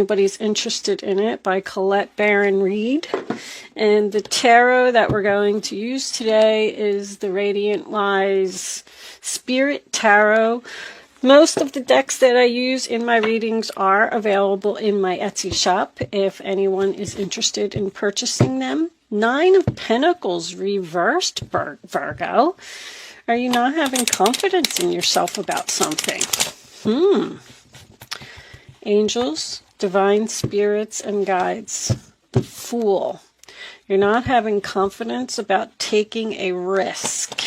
Anybody's Interested in It by Colette Baron Reed. And the tarot that we're going to use today is the Radiant Wise Spirit Tarot. Most of the decks that I use in my readings are available in my Etsy shop if anyone is interested in purchasing them. 9 of Pentacles reversed, Virgo. Are you not having confidence in yourself about something? Angels, divine spirits, and guides. The Fool. You're not having confidence about taking a risk.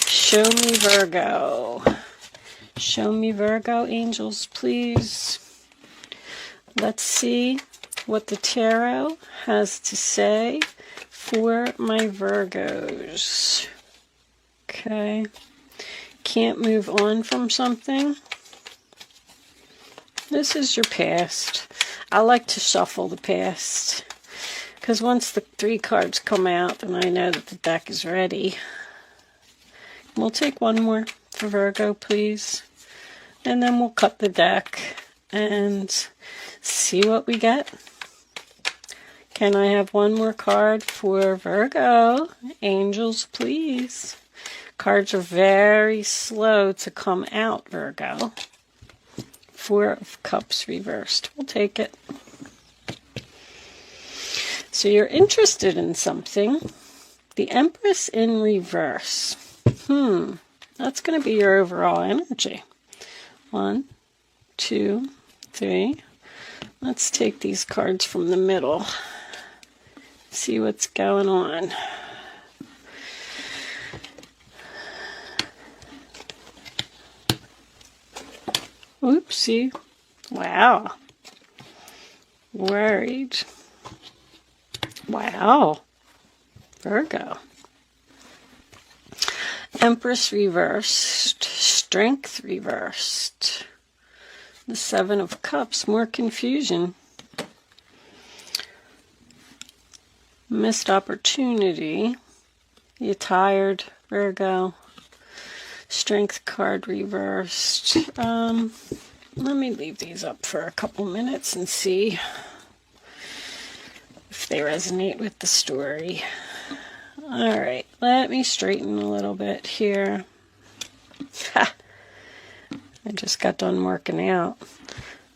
Show me Virgo. Show me Virgo, angels, please. Let's see what the tarot has to say for my Virgos. Okay. Can't move on from something. This is your past. I like to shuffle the past, because once the 3 cards come out, then I know that the deck is ready. We'll take one more for Virgo, please. And then we'll cut the deck and see what we get. Can I have one more card for Virgo? Angels, please. Cards are very slow to come out, Virgo. 4 of Cups reversed. We'll take it. So you're interested in something. The Empress in reverse. That's going to be your overall energy. 1, 2, 3. Let's take these cards from the middle. See what's going on. Oopsie. Wow. Worried. Wow. Virgo. Empress reversed. Strength reversed. The 7 of Cups. More confusion. Missed opportunity. You tired, Virgo. Strength card reversed. Let me leave these up for a couple minutes and see if they resonate with the story. Alright, let me straighten a little bit here. I just got done working out.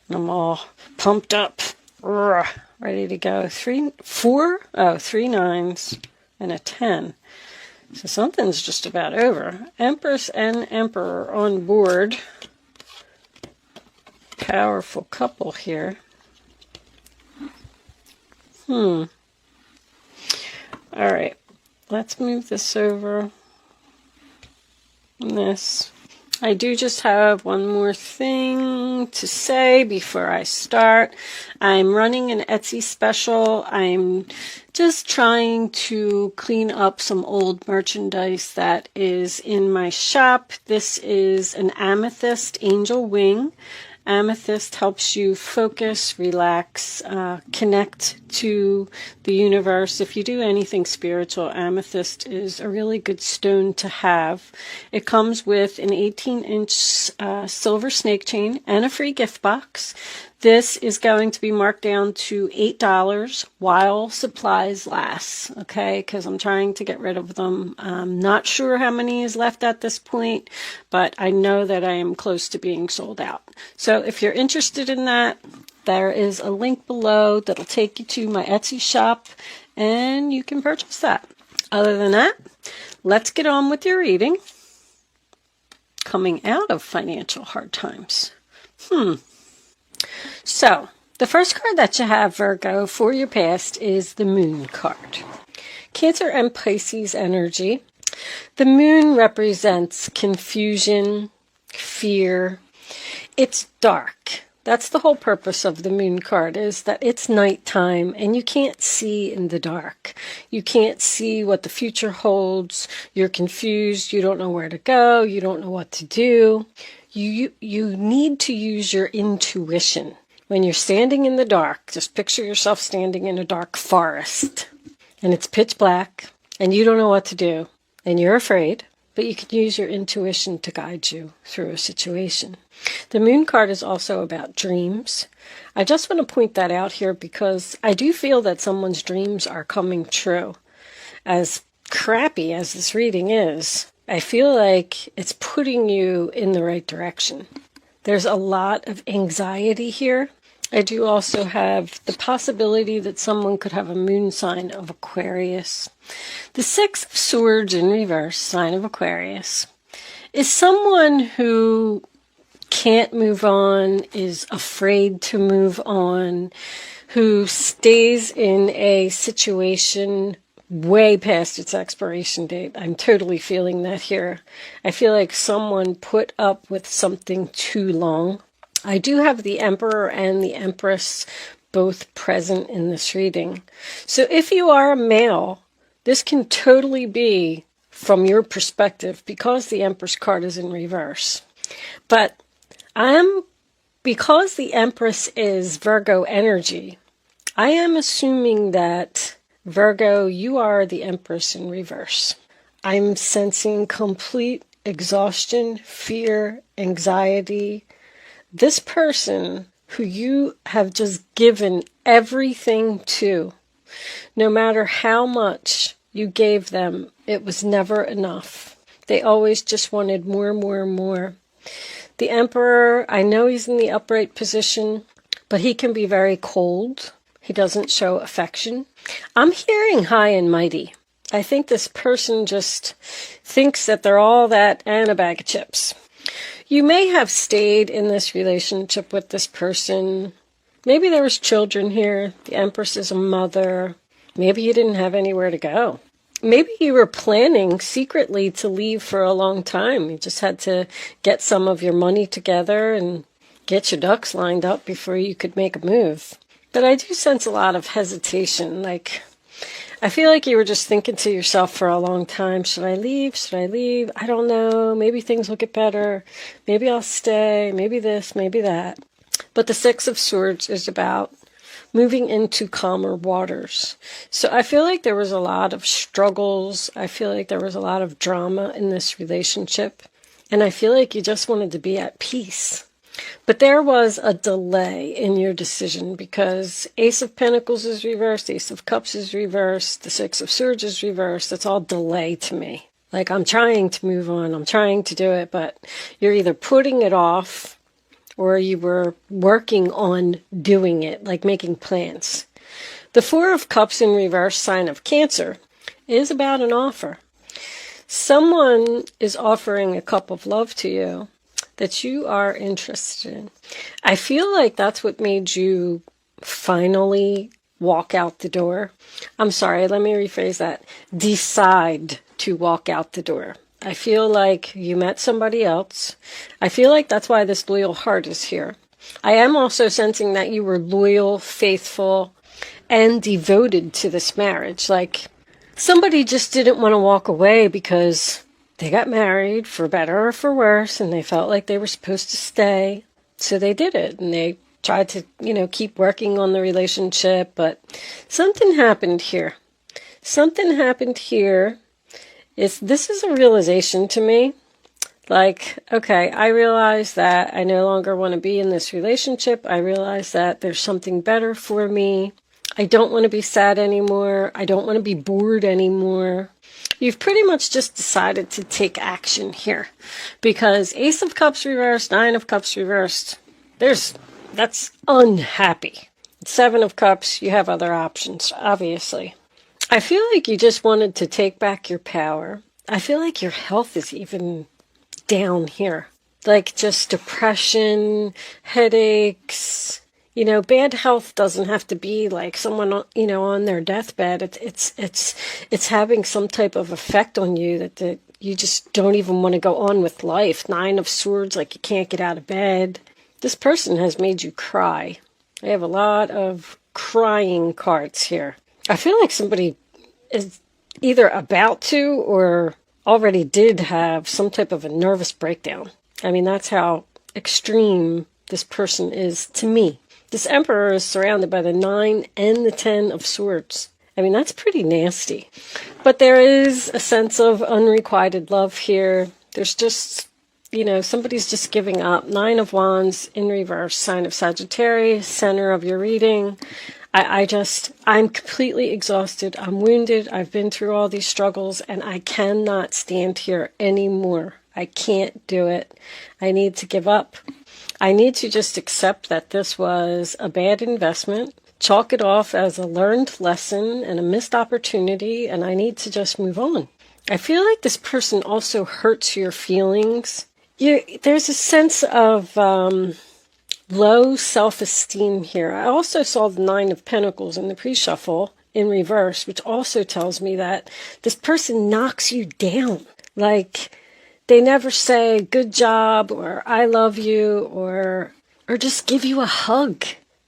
And I'm all pumped up. Ready to go. 3 9s and a 10. So something's just about over. Empress and Emperor on board. Powerful couple here. Alright. Let's move this over. And this. I do just have one more thing to say before I start. I'm running an Etsy special. I'm just trying to clean up some old merchandise that is in my shop. This is an amethyst angel wing. Amethyst helps you focus, relax, connect to the universe. If you do anything spiritual, amethyst is a really good stone to have. It comes with an 18-inch silver snake chain and a free gift box. This is going to be marked down to $8 while supplies last, okay? Because I'm trying to get rid of them. I'm not sure how many is left at this point, but I know that I am close to being sold out. So if you're interested in that, there is a link below that'll take you to my Etsy shop, and you can purchase that. Other than that, let's get on with your reading. Coming out of financial hard times. So, the first card that you have, Virgo, for your past is the Moon card. Cancer and Pisces energy. The Moon represents confusion, fear. It's dark. That's the whole purpose of the Moon card, is that it's nighttime and you can't see in the dark. You can't see what the future holds. You're confused. You don't know where to go. You don't know what to do. You need to use your intuition. When you're standing in the dark, just picture yourself standing in a dark forest and it's pitch black and you don't know what to do and you're afraid. but you can use your intuition to guide you through a situation. The Moon card is also about dreams. I just want to point that out here because I do feel that someone's dreams are coming true. As crappy as this reading is, I feel like it's putting you in the right direction. There's a lot of anxiety here. I do also have the possibility that someone could have a moon sign of Aquarius. The Six of Swords in reverse, sign of Aquarius, is someone who can't move on, is afraid to move on, who stays in a situation way past its expiration date. I'm totally feeling that here. I feel like someone put up with something too long. I do have the Emperor and the Empress both present in this reading. So if you are a male, this can totally be from your perspective because the Empress card is in reverse. But because the Empress is Virgo energy, I am assuming that Virgo, you are the Empress in reverse. I'm sensing complete exhaustion, fear, anxiety. This person who you have just given everything to, no matter how much you gave them, it was never enough. They always just wanted more, more, more. The Emperor, I know he's in the upright position, but he can be very cold. He doesn't show affection. I'm hearing high and mighty. I think this person just thinks that they're all that and a bag of chips. You may have stayed in this relationship with this person. Maybe there was children here. The Empress is a mother. Maybe you didn't have anywhere to go. Maybe you were planning secretly to leave for a long time. You just had to get some of your money together and get your ducks lined up before you could make a move. But I do sense a lot of hesitation. Like, I feel like you were just thinking to yourself for a long time, should I leave? Should I leave? I don't know. Maybe things will get better. Maybe I'll stay. Maybe this, maybe that. But the Six of Swords is about moving into calmer waters. So I feel like there was a lot of struggles. I feel like there was a lot of drama in this relationship. And I feel like you just wanted to be at peace. But there was a delay in your decision because Ace of Pentacles is reversed, Ace of Cups is reversed, the Six of Swords is reversed. That's all delay to me. Like, I'm trying to move on, I'm trying to do it, but you're either putting it off or you were working on doing it, like making plans. The Four of Cups in reverse, sign of Cancer, is about an offer. Someone is offering a cup of love to you that you are interested in. I feel like that's what made you finally walk out the door. I'm sorry, let me rephrase that. Decide to walk out the door. I feel like you met somebody else. I feel like that's why this loyal heart is here. I am also sensing that you were loyal, faithful, and devoted to this marriage. Like, somebody just didn't want to walk away because they got married for better or for worse, and they felt like they were supposed to stay. So they did it, and they tried to, keep working on the relationship, but something happened here. Something happened here. This is a realization to me. Like, okay, I realize that I no longer want to be in this relationship. I realize that there's something better for me. I don't want to be sad anymore. I don't want to be bored anymore. You've pretty much just decided to take action here because Ace of Cups reversed, Nine of Cups reversed. That's unhappy. Seven of Cups, you have other options, obviously. I feel like you just wanted to take back your power. I feel like your health is even down here. Like just depression, headaches. Bad health doesn't have to be like someone, on their deathbed. It's having some type of effect on you that you just don't even want to go on with life. Nine of Swords, like you can't get out of bed. This person has made you cry. I have a lot of crying cards here. I feel like somebody is either about to or already did have some type of a nervous breakdown. I mean, that's how extreme this person is to me. This Emperor is surrounded by the 9 and the 10 of Swords. I mean, that's pretty nasty. But there is a sense of unrequited love here. There's just, somebody's just giving up. 9 of Wands in reverse, sign of Sagittarius, center of your reading. I'm completely exhausted. I'm wounded. I've been through all these struggles, and I cannot stand here anymore. I can't do it. I need to give up. I need to just accept that this was a bad investment, chalk it off as a learned lesson and a missed opportunity, and I need to just move on. I feel like this person also hurts your feelings. There's a sense of low self-esteem here. I also saw the 9 of Pentacles in the pre-shuffle in reverse, which also tells me that this person knocks you down. Like, they never say good job or I love you or just give you a hug.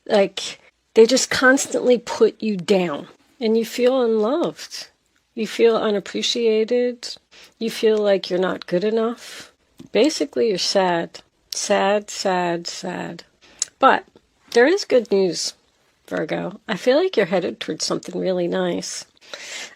Like, they just constantly put you down and you feel unloved. You feel unappreciated. You feel like you're not good enough. Basically, you're sad. Sad, sad, sad. But there is good news, Virgo. I feel like you're headed towards something really nice.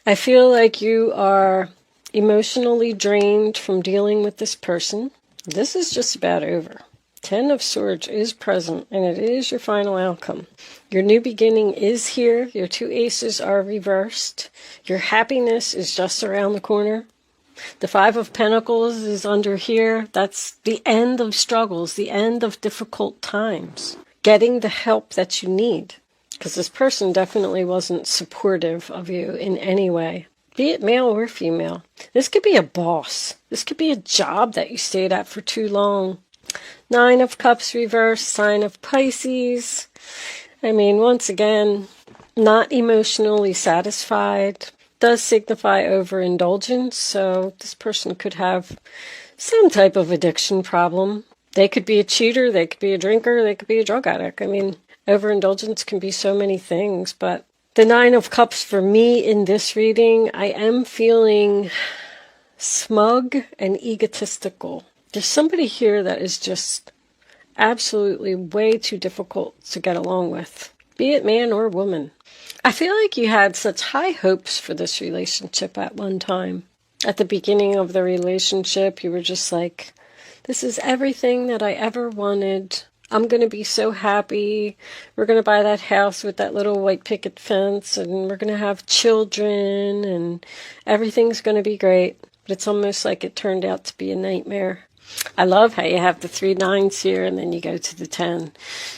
I feel like you are emotionally drained from dealing with this person. This is just about over. 10 of Swords is present, and it is your final outcome. Your new beginning is here. Your 2 aces are reversed. Your happiness is just around the corner. The 5 of Pentacles is under here. That's the end of struggles, the end of difficult times. Getting the help that you need. Because this person definitely wasn't supportive of you in any way. Be it male or female. This could be a boss. This could be a job that you stayed at for too long. 9 of Cups reversed, sign of Pisces. I mean, once again, not emotionally satisfied. Does signify overindulgence, so this person could have some type of addiction problem. They could be a cheater, they could be a drinker, they could be a drug addict. I mean, overindulgence can be so many things, but the 9 of Cups for me in this reading, I am feeling smug and egotistical. There's somebody here that is just absolutely way too difficult to get along with, be it man or woman. I feel like you had such high hopes for this relationship at one time. At the beginning of the relationship, you were just like, this is everything that I ever wanted. I'm going to be so happy. We're going to buy that house with that little white picket fence, and we're going to have children, and everything's going to be great. But it's almost like it turned out to be a nightmare. I love how you have the 3 9s here, and then you go to the 10.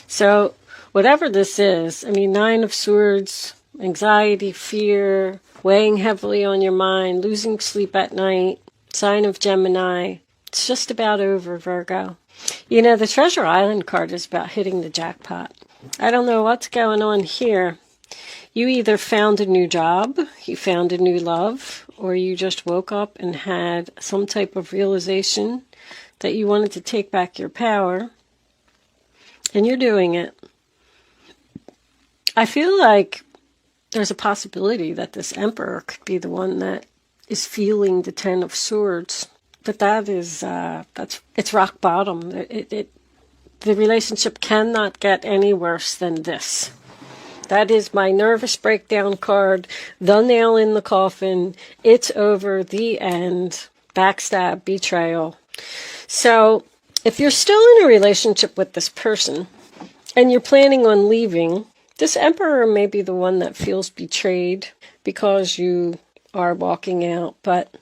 So whatever this is, I mean, 9 of Swords, anxiety, fear, weighing heavily on your mind, losing sleep at night, sign of Gemini. It's just about over, Virgo. You know, the Treasure Island card is about hitting the jackpot. I don't know what's going on here. You either found a new job, you found a new love, or you just woke up and had some type of realization that you wanted to take back your power, and you're doing it. I feel like there's a possibility that this Emperor could be the one that is feeling the 10 of Swords. But that is, it's rock bottom. The relationship cannot get any worse than this. That is my nervous breakdown card, the nail in the coffin. It's over, the end, backstab, betrayal. So if you're still in a relationship with this person and you're planning on leaving, this Emperor may be the one that feels betrayed because you are walking out. But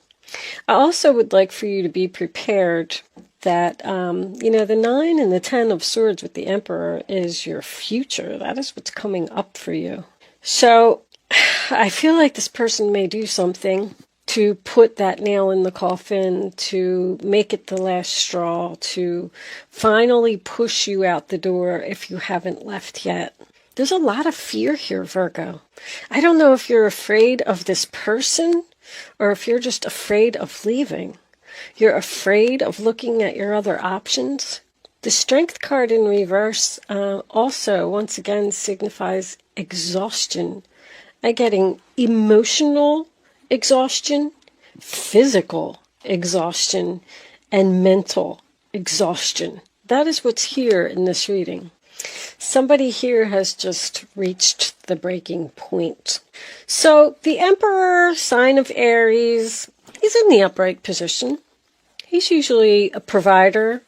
I also would like for you to be prepared that, the 9 and the 10 of Swords with the Emperor is your future. That is what's coming up for you. So I feel like this person may do something to put that nail in the coffin, to make it the last straw, to finally push you out the door if you haven't left yet. There's a lot of fear here, Virgo. I don't know if you're afraid of this person or if you're just afraid of leaving. You're afraid of looking at your other options. The Strength card in reverse also, once again, signifies exhaustion. I'm getting emotional exhaustion, physical exhaustion, and mental exhaustion. That is what's here in this reading. Somebody here has just reached the breaking point. So the Emperor, sign of Aries, he's in the upright position. He's usually a provider,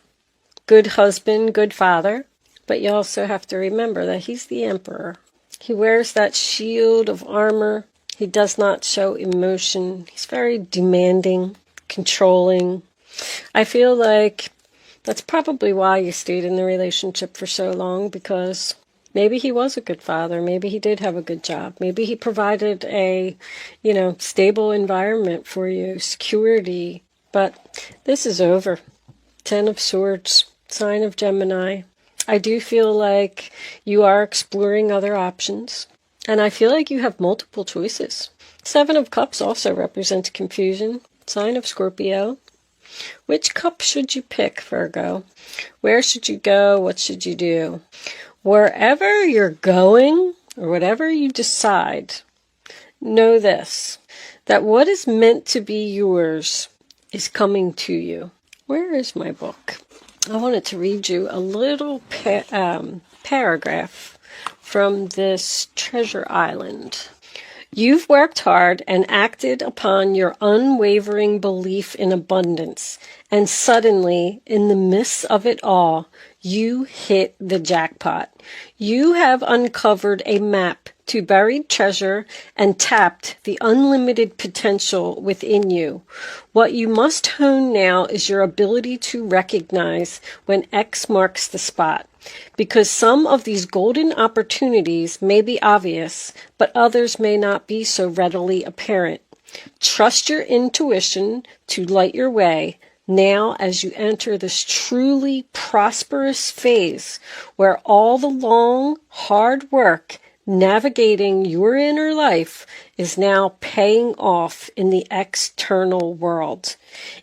good husband, good father. But you also have to remember that he's the Emperor. He wears that shield of armor. He does not show emotion. He's very demanding, controlling. I feel like that's probably why you stayed in the relationship for so long, because maybe he was a good father. Maybe he did have a good job. Maybe he provided a, stable environment for you, security. But this is over. 10 of Swords, sign of Gemini. I do feel like you are exploring other options. And I feel like you have multiple choices. 7 of Cups also represents confusion. Sign of Scorpio. Which cup should you pick, Virgo? Where should you go? What should you do? Wherever you're going, or whatever you decide, know this, that what is meant to be yours is coming to you. Where is my book? I wanted to read you a little paragraph from this treasure island. You've worked hard and acted upon your unwavering belief in abundance, and suddenly, in the midst of it all, you hit the jackpot. You have uncovered a map to buried treasure and tapped the unlimited potential within you. What you must hone now is your ability to recognize when X marks the spot. Because some of these golden opportunities may be obvious, but others may not be so readily apparent. Trust your intuition to light your way now as you enter this truly prosperous phase where all the long, hard work navigating your inner life is now paying off in the external world.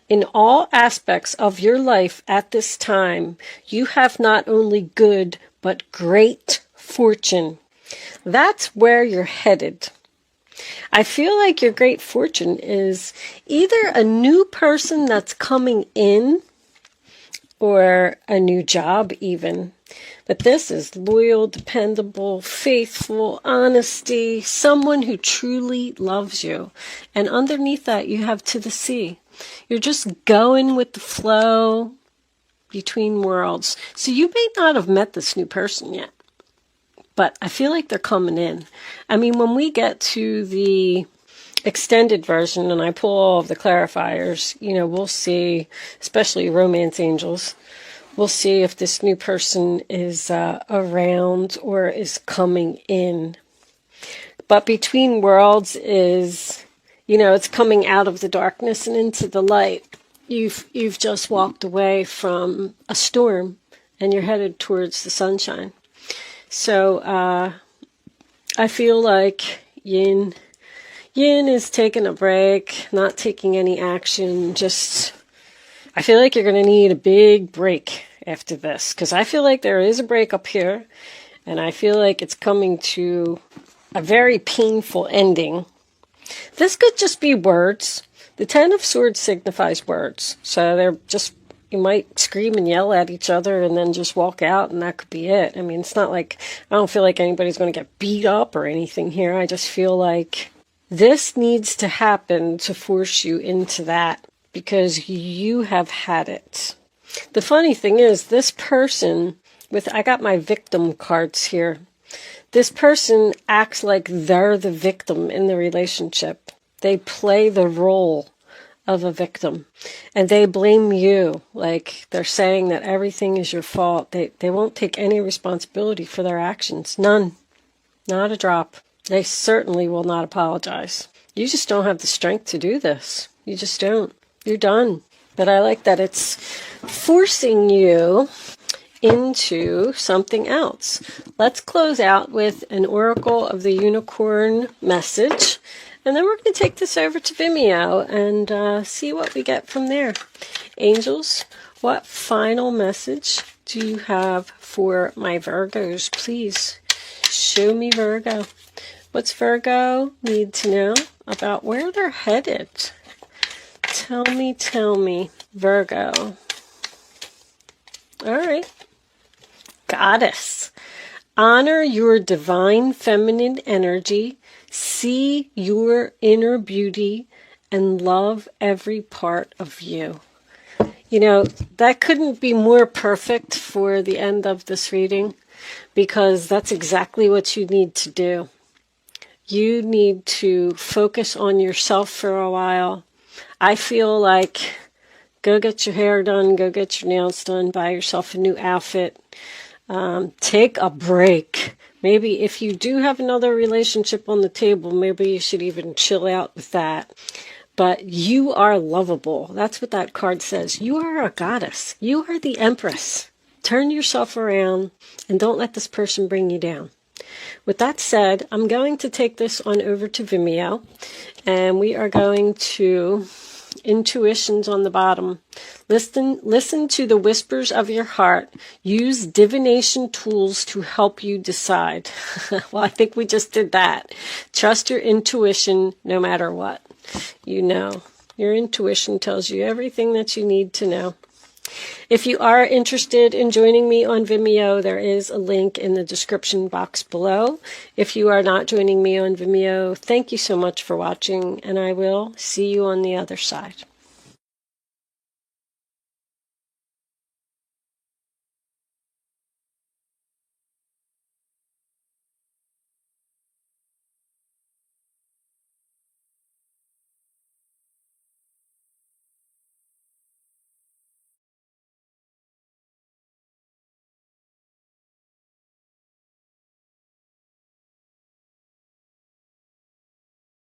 In all aspects of your life at this time, you have not only good, but great fortune. That's where you're headed. I feel like your great fortune is either a new person that's coming in, or a new job even. But this is loyal, dependable, faithful, honesty, someone who truly loves you. And underneath that, you have to the sea. You're just going with the flow between worlds. So you may not have met this new person yet, but I feel like they're coming in. I mean, when we get to the extended version and I pull all of the clarifiers, we'll see, especially romance angels, we'll see if this new person is around or is coming in. But between worlds is, it's coming out of the darkness and into the light. You've just walked away from a storm and you're headed towards the sunshine. So I feel like Yin is taking a break, not taking any action. I feel like you're going to need a big break after this, because I feel like there is a break up here, and I feel like it's coming to a very painful ending. This could just be words. The 10 of Swords signifies words, so you might scream and yell at each other and then just walk out, and that could be it. I mean, it's not like, I don't feel like anybody's going to get beat up or anything here. I just feel like this needs to happen to force you into that, because you have had it. The funny thing is, this person, I got my victim cards here. This person acts like they're the victim in the relationship. They play the role of a victim, and they blame you. Like, they're saying that everything is your fault. They won't take any responsibility for their actions. None. Not a drop. They certainly will not apologize. You just don't have the strength to do this. You just don't. You're done. But I like that it's forcing you into something else. Let's close out with an Oracle of the Unicorn message. And then we're going to take this over to Vimeo and see what we get from there. Angels, what final message do you have for my Virgos? Please show me Virgo. What's Virgo need to know about where they're headed? Tell me, Virgo. All right. goddess. Honor your divine feminine energy, see your inner beauty, and love every part of you. You know, that couldn't be more perfect for the end of this reading, because that's exactly what you need to do. You need to focus on yourself for a while. I feel like go get your hair done, go get your nails done, buy yourself a new outfit. Take a break. Maybe if you do have another relationship on the table, maybe you should even chill out with that. But you are lovable. That's what that card says. You are a goddess. You are the empress. Turn yourself around and don't let this person bring you down. With that said, I'm going to take this on over to Vimeo, and we are going to intuitions on the bottom. Listen to the whispers of your heart. Use divination tools to help you decide. Well, I think we just did that. Trust your intuition no matter what. You know, your intuition tells you everything that you need to know. If you are interested in joining me on Vimeo, there is a link in the description box below. If you are not joining me on Vimeo, thank you so much for watching, and I will see you on the other side.